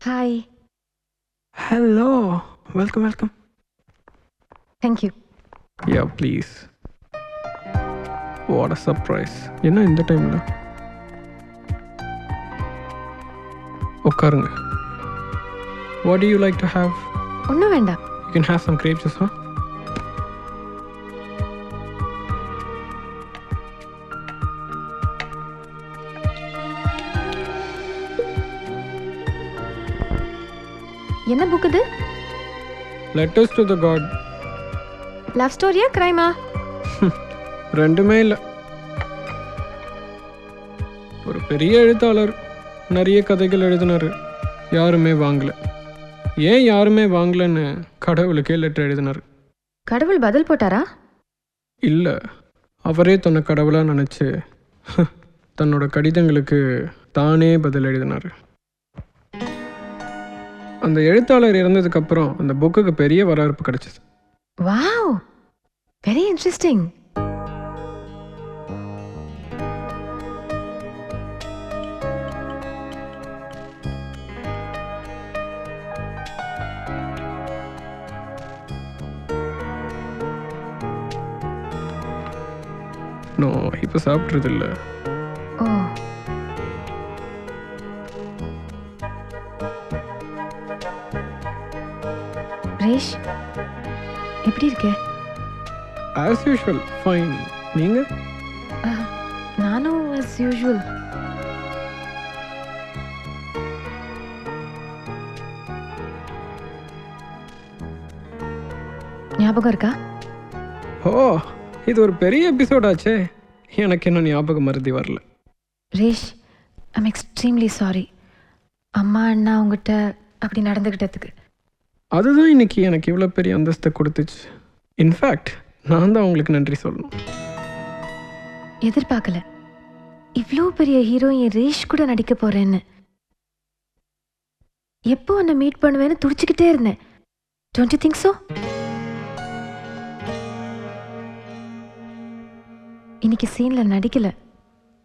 Hi. Hello. Welcome, welcome. Thank you. Yeah, please. What a surprise. என்ன இந்த டைமில்? உட்காருங்க. What do you like to have? ஒன்றும் வேண்டாம். You can have some grape juice, huh? என்ன book இது? Letters to the God. Love ஸ்டோரியா கிரைமா? ரெண்டுமே இல்லை. ஒரு பெரிய எழுத்தாளர் நிறைய கதைகள் எழுதினார், யாருமே வாங்கலை. ஏன் யாருமே வாங்கலைன்னு கடவுளுக்கே லெட்டர் எழுதினார். கடவுள் பதில் போட்டாரா? இல்லை, அவரே தன்னை கடவுளாக நினச்சி தன்னோட கடிதங்களுக்கு தானே பதில் எழுதினார். அந்த எழுத்தாளர் இறந்ததுக்கப்புறம் அந்த புக்குக்கு பெரிய வரவேற்பு கிடைச்சிது. Wow, very interesting. நோ, இப்போ சாப்பிட்றது இல்லை. ஓ, ரேஷ் எப்படி இருக்கே? As usual fine. நீங்கள்? நானும் as யூஷுவல். ஞாபகம் இருக்கா? ஓ, இது ஒரு பெரிய எபிசோடாச்சே. எனக்கு இன்னும் ஞாபகம் மறதி வரல. ரேஷ், ஐம் எக்ஸ்ட்ரீம்லி சாரி. அம்மா அண்ணா உங்ககிட்ட அப்படி நடந்துக்கிட்டதுக்கு. அதுதான் இன்னைக்கு எனக்கு இவ்வளோ பெரிய அந்தஸ்தை கொடுத்துச்சு. இன்ஃபேக்ட் நான் தான் உங்களுக்கு நன்றி சொல்லணும். எதிர்பார்க்கல இவ்வளோ பெரிய ஹீரோயின் ரேஷ் கூட நடிக்க போறேன்னு. எப்போ உன்னை மீட் பண்ணுவேன்னு துடிச்சுக்கிட்டே இருந்தேன். Don't you think so? இன்னைக்கு சீன்ல நடிக்கல,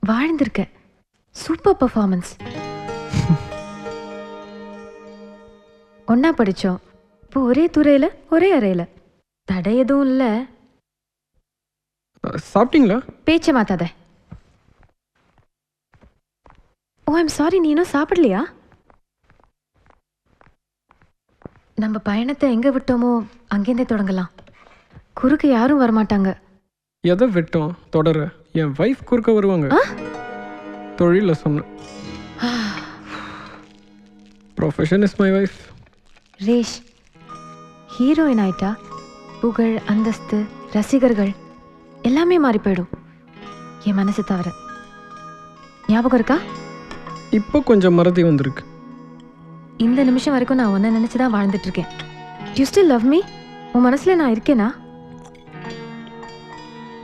வாழ்ந்திருக்க. Super performance. ஒன்னா படித்தோம், இப்போ ஒரே துறையில் ஒரே அறையில். தடை எதுவும் இல்லை. சாப்பிட்டீங்களா? பேச்சை மாத்தாத. ஓ, ஐம் சாரி, நீ இன்னும் சாப்பிடலையா? நம்ம பயணத்தை எங்கே விட்டோமோ அங்கேருந்தே தொடங்கலாம். குறுக்கு யாரும் வரமாட்டாங்க. எதை விட்டோம் தொடர? என் வைஃப் குறுக்க வருவாங்க. தொழிலில் சொன்னேன். Profession is my wife. ரேஷ், ஹீரோயின் ஆயிட்டா புகழ், அந்தஸ்து, ரசிகர்கள் எல்லாமே மாறி போயிடும், என் மனசு தவிர. ஞாபகம் இருக்கா? இப்போ கொஞ்சம் மறதி வந்திருக்கு. இந்த நிமிஷம் வரைக்கும் நான் உன்னை நினச்சி தான் வாழ்ந்துட்டு இருக்கேன். You still love me? உன் மனசில் நான் இருக்கேனா?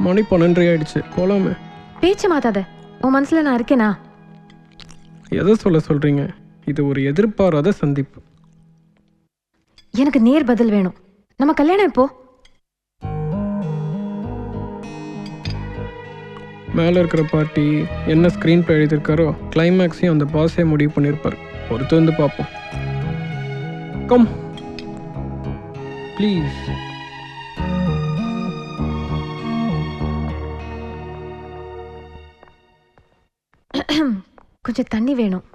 மணி 12 ஆயிடுச்சு, போலாமே. பேச்சை மாத்தாத. உன் மனசில் நான் இருக்கேனா? எதை சொல்கிறீங்க? இது ஒரு எதிர்பாராத சந்திப்பு. எனக்கு நேர் பதில் வேணும். நம்ம கல்யாணம் எப்போ? மேலே இருக்கிற பார்ட்டி என்ன ஸ்க்ரீன் பிளே எழுதியிருக்காரோ கிளைமேக்ஸையும் அந்த பாஸே முடிவு பண்ணியிருப்பார். பொறுத்து வந்து பார்ப்போம். Come please. கொஞ்சம் தண்ணி வேணும்.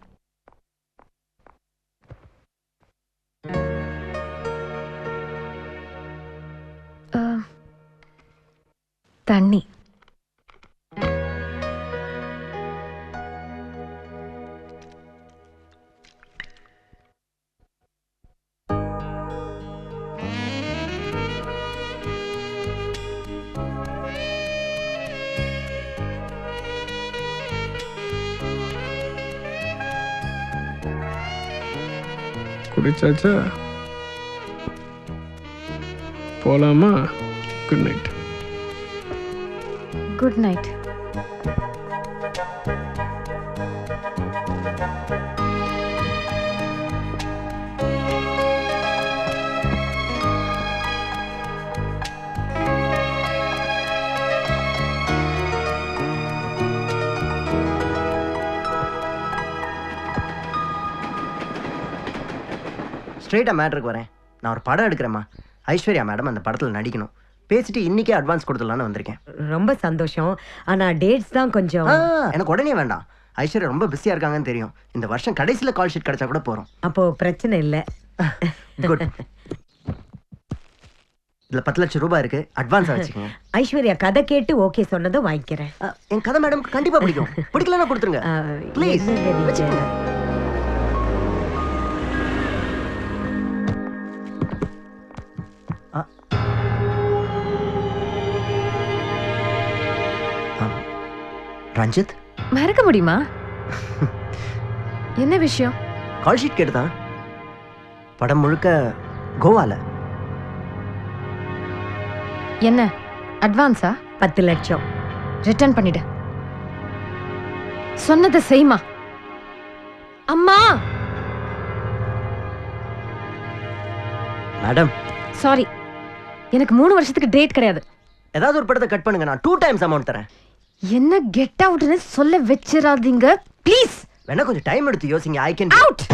தண்ணி. குடிச்சாச்சா? போலாமா? Good night. Good night. ஸ்ட்ரெயிட்டாக மேட்ருக்கு வரேன். நான் ஒரு படம் எடுக்கிறேம்மா. ஐஸ்வர்யா மேடம் அந்த படத்தில் நடிக்கணும். பேசிட்டு இன்னைக்கே அட்வான்ஸ் கொடுத்துடலான்னு வந்திருக்கேன். ரொம்ப சந்தோஷம். ஆனா டேட்ஸ் தான் கொஞ்சம். எனக்கு உடனே வேண்டாம். ஐஸ்வர்யா ரொம்ப பிஸியாக இருக்காங்கன்னு தெரியும். இந்த வருஷம் கடைசியில் கால் ஷீட் கிடைச்சா கூட போகிறோம். அப்போ பிரச்சனை இல்லை. குட். இதில் 10 லட்சம் ரூபாய் இருக்கு. அட்வான்ஸாக வச்சுக்கோங்க. ஐஸ்வர்யா கதை கேட்டு ஓகே சொன்னதும் வாங்கிக்கிறேன். என் கதை மேடம்க்கு கண்டிப்பாக பிடிக்கும். பிடிக்கலன்னா கொடுத்துருங்க ப்ளீஸ். வச்சுக்கோங்க. ரஞ்சித், மறக்க முடியுமா? என்ன விஷயம்? கால் ஷீட் கேட்டுதான். படம் முழுக்க கோவால. என்ன அட்வான்ஸா? 10 லட்சம் ரிட்டர்ன் பண்ணிடு. சொன்னதை செய்மா. அம்மா மேடம் சாரி, எனக்கு 3 வருஷத்துக்கு டேட் கிடையாது. ஏதாவது ஒரு படத்தை கட் பண்ணுங்க. நான் 2 டைம்ஸ் அமௌண்ட் தரேன். என்ன கெட் அவுட்னு சொல்ல வச்சிராதீங்க ப்ளீஸ். வேணா கொஞ்சம் டைம் எடுத்து யோசிங்க. I can out.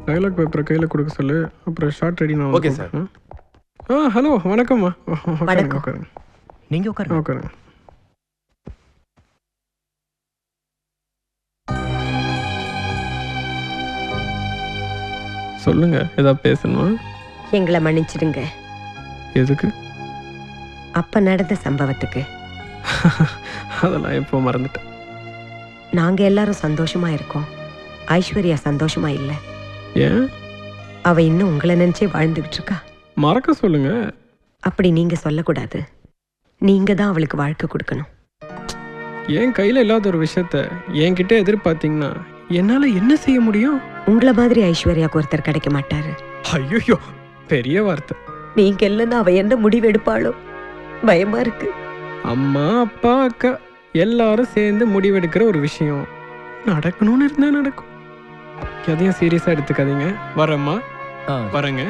டைலாக் பேப்பரை கையில் கொடுக்க சொல்லு. அப்புறம் ஷார்ட் ரெடி. நான் ஓகே சார். ஹலோ வணக்கம்மா. வணக்கம். உட்காருங்க. நீங்க உட்காருங்க. உட்காருங்க. சொல்லுங்க, ஏதாவது பேசணுமா? எங்களை மன்னிச்சிடுங்க. எதுக்கு? அப்ப நடந்த சம்பவத்துக்கு. அதெல்லாம் எப்போ மறந்துட்டேன். நாங்க எல்லாரும் சந்தோஷமா இருக்கோம். ஐஸ்வர்யா சந்தோஷமா இல்ல. ஏன்? அவ இன்னும் உங்களை நினைச்சே வாழ்ந்துகிட்டு இருக்கா. மறக்க சொல்லுங்க. அப்படி நீங்க சொல்லக்கூடாது. நீங்க தான் அவளுக்கு வாழ்க்கை கொடுக்கணும். என் கையில் இல்லாத ஒரு விஷயத்த என்கிட்ட எதிர்பார்த்தீங்கன்னா என்னால என்ன செய்ய முடியும்? உங்களை மாதிரி ஐஸ்வர்யாக்கு ஒருத்தர் கிடைக்க மாட்டாரு. ஐயோ, பெரிய வார்த்தை. நீங்க இல்லைன்னா அவ என்ன முடிவு எடுப்பாளோ பயமா இருக்கு. அம்மா அப்பா அக்கா எல்லாரும் சேர்ந்து முடிவெடுக்கிற ஒரு விஷயம் நடக்கணும்னு இருந்தா நடக்கும். எதையும் சீரியஸா எடுத்துக்காதீங்க. வரேம்மா. வரேங்க.